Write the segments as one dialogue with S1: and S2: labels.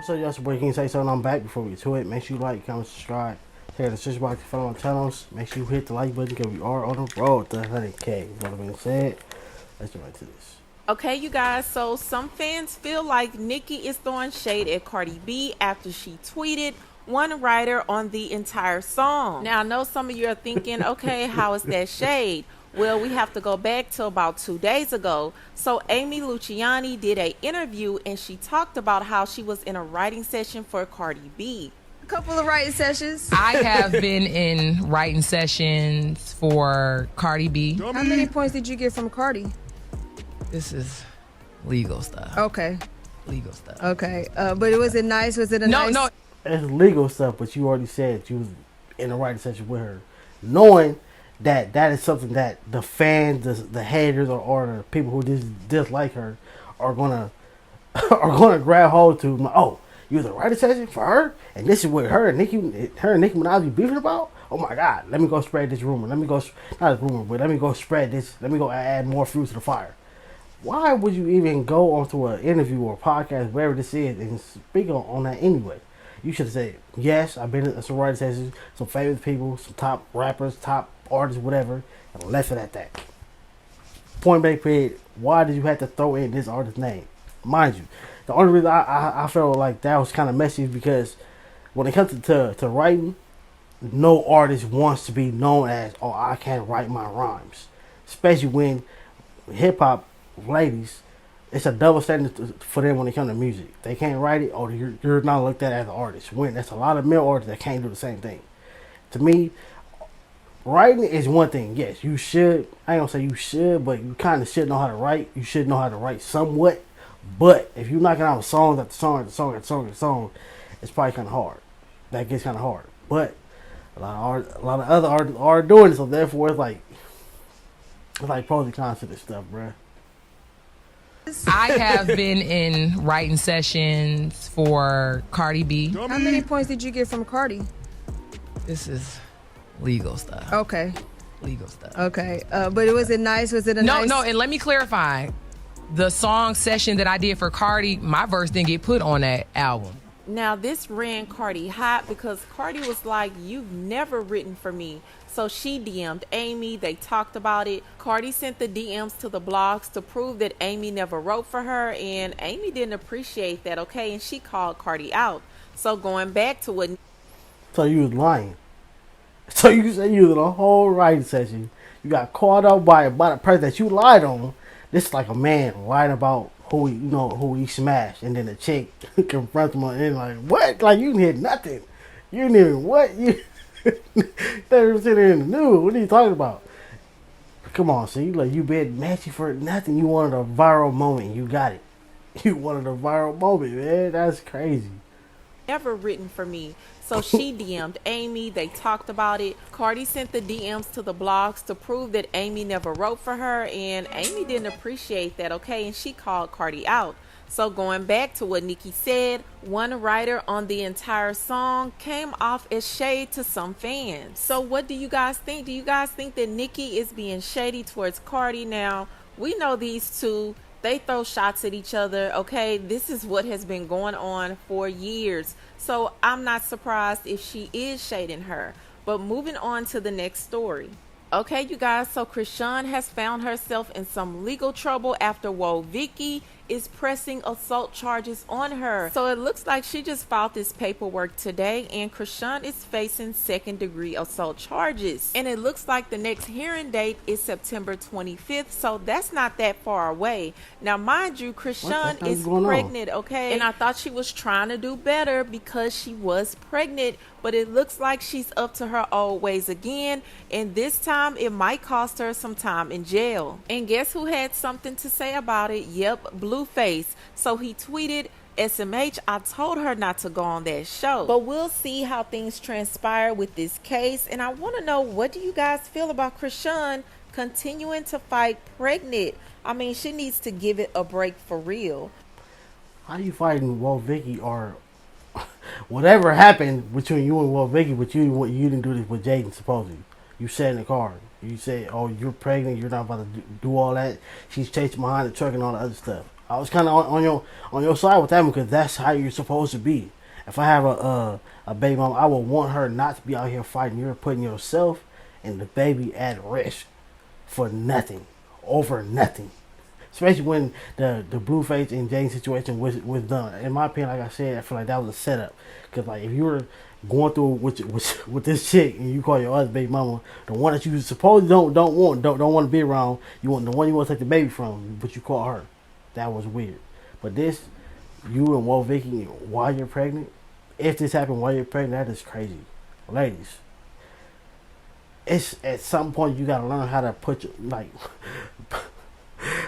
S1: So y'all, boy, can you say something? I'm back. Before we get to it, make sure you like, comment, subscribe. Check out the search box to follow on channels. Make sure you hit the like button because we are on the road to 100K. With that being said, let's get right to this.
S2: Okay, you guys, so some fans feel like Nicki is throwing shade at Cardi B after she tweeted one writer on the entire song. Now, I know some of you are thinking, okay, how is that shade? Well, we have to go back to about 2 days ago. So Amy Luciani did an interview and she talked about how she was in a writing session for Cardi B.
S3: Couple of writing sessions.
S4: I have been in writing sessions for Cardi B.
S3: How many points did you get from Cardi?
S4: This is legal stuff.
S3: Okay.
S4: Legal stuff.
S3: Okay. But was it nice? Was it a nice?
S4: No.
S1: It's legal stuff, but you already said you was in a writing session with her, knowing that is something that the fans, the haters, or the people who dislike her are gonna grab hold to. Like, oh, you was a writing session for her, and this is what her and Nicki Minaj be beefing about. Oh my God, let me go spread this rumor. Let me go, not a rumor, but let me go spread this. Let me go add more fuel to the fire. Why would you even go onto an interview or a podcast, wherever this is, and speak on that anyway? You should have said, yes, I've been in some writing sessions, some famous people, some top rappers, top artists, whatever, and left it at that. Point blank period. Why did you have to throw in this artist's name? Mind you, the only reason I felt like that was kind of messy is because when it comes to writing, no artist wants to be known as, oh, I can't write my rhymes. Especially when hip-hop ladies, it's a double standard for them when it comes to music. They can't write it, or you're not looked at as an artist. When that's a lot of male artists that can't do the same thing. To me, writing is one thing. Yes, you should. I ain't gonna say you should, but you kind of should know how to write. You should know how to write somewhat. But if you're knocking out songs after song after song after song after song, it's probably kind of hard. That gets kind of hard. But a lot of other artists are doing it, so therefore it's like pros and cons to this stuff, bruh.
S4: I have been in writing sessions for Cardi B.
S3: How many points did you get from Cardi?
S4: This is legal stuff.
S3: Okay.
S4: Legal stuff.
S3: Okay. But was it nice? Was it a nice?
S4: No, and let me clarify. The song session that I did for Cardi, my verse didn't get put on that album.
S2: Now, this ran Cardi hot because Cardi was like, you've never written for me. So she DM'd Amy. They talked about it. Cardi sent the DMs to the blogs to prove that Amy never wrote for her. And Amy didn't appreciate that, okay? And she called Cardi out. So going back to what...
S1: So you was lying. So you said you was in a whole writing session. You got caught up by the person that you lied on. This is like a man lying about who he smashed, and then the chick confronts him and like, what? Like, you didn't hear nothing. You didn't even what? You they were sitting there in the news. What are you talking about? Come on, see, like, you been matching for nothing. You wanted a viral moment. You got it. You wanted a viral moment, man. That's crazy.
S2: Never written for me. So she DM'd Amy. They talked about it. Cardi sent the DMs to the blogs to prove that Amy never wrote for her. And Amy didn't appreciate that, okay? And she called Cardi out. So going back to what Nicki said, one writer on the entire song came off as shade to some fans. So what do you guys think? Do you guys think that Nicki is being shady towards Cardi? Now, we know these two, they throw shots at each other, okay? This is what has been going on for years. So I'm not surprised if she is shading her. But moving on to the next story. Okay, you guys, so Christen has found herself in some legal trouble after Woah Vicky is pressing assault charges on her. So it looks like she just filed this paperwork today, and Christen is facing second-degree assault charges. And it looks like the next hearing date is September 25th, so that's not that far away. Now, mind you, Christen is pregnant, okay? And I thought she was trying to do better because she was pregnant, but it looks like she's up to her old ways again, and this time it might cost her some time in jail. And guess who had something to say about it? Yep, Blueface. So he tweeted, SMH, I told her not to go on that show. But we'll see how things transpire with this case. And I want to know, what do you guys feel about Christen continuing to fight pregnant? I mean, she needs to give it a break for real.
S1: How you fighting Woah Vicky, or whatever happened between you and Woah Vicky, but you didn't do this with Jaden, supposedly. You sat in the car. You said, oh, you're pregnant, you're not about to do all that. She's chasing behind the truck and all the other stuff. I was kind of on your side with that one because that's how you're supposed to be. If I have a baby mom, I would want her not to be out here fighting. You're putting yourself and the baby at risk for nothing, over nothing. Especially when the Blueface and Jane situation was done. In my opinion, like I said, I feel like that was a setup. Because like if you were going through with this chick and you call your other baby mama the one that you supposedly don't want to be around, you want the one you want to take the baby from, but you call her. That was weird. But this, you and Woah Vicky, while you're pregnant, if this happened while you're pregnant, that is crazy. Ladies, it's at some point you gotta learn how to put your, like,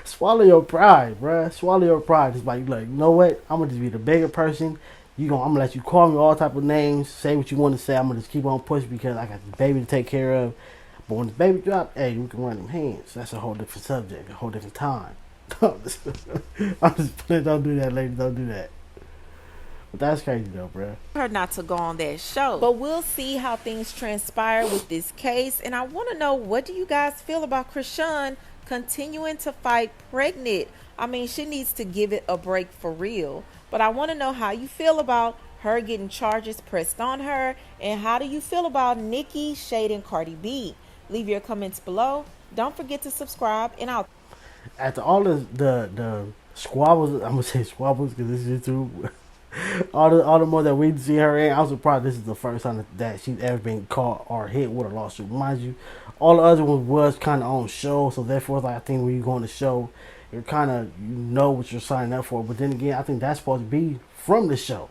S1: swallow your pride, bruh. Swallow your pride. It's like, you know what? I'm gonna just be the bigger person. I'm gonna let you call me all type of names, say what you want to say. I'm gonna just keep on pushing because I got this baby to take care of. But when the baby drop, hey, we can run them hands. That's a whole different subject, a whole different time. I'm just playing. Don't do that, ladies. Don't do that. But that's crazy though, bruh.
S2: Her not to go on that show, but we'll see how things transpire with this case. And I want to know, what do you guys feel about Christen continuing to fight pregnant? I mean, she needs to give it a break for real. But I want to know how you feel about her getting charges pressed on her, and how do you feel about Nicki shading Cardi B? Leave your comments below. Don't forget to subscribe, and I'll.
S1: After all the squabbles, I'm gonna say squabbles because this is YouTube. all the more that we see her in, I'm surprised this is the first time that she's ever been caught or hit with a lawsuit. Mind you, all the other ones was kind of on show, so therefore, like, I think when you go on the show, you're kind of, you know what you're signing up for. But then again, I think that's supposed to be from the show.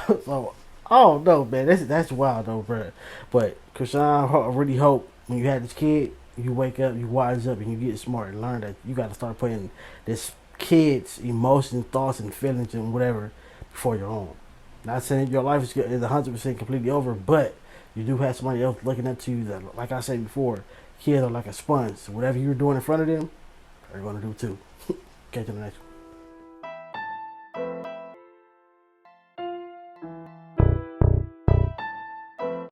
S1: So, oh no, man, that's wild though, bro. But Christen, I really hope when you have this kid, you wake up, you wise up, and you get smart and learn that you got to start putting this kid's emotions, thoughts, and feelings and whatever before your own. Not saying your life is 100% completely over, but you do have somebody else looking up to you that, like I said before, kids are like a sponge. So whatever you're doing in front of them, they're going to do too. Catch you in the next one.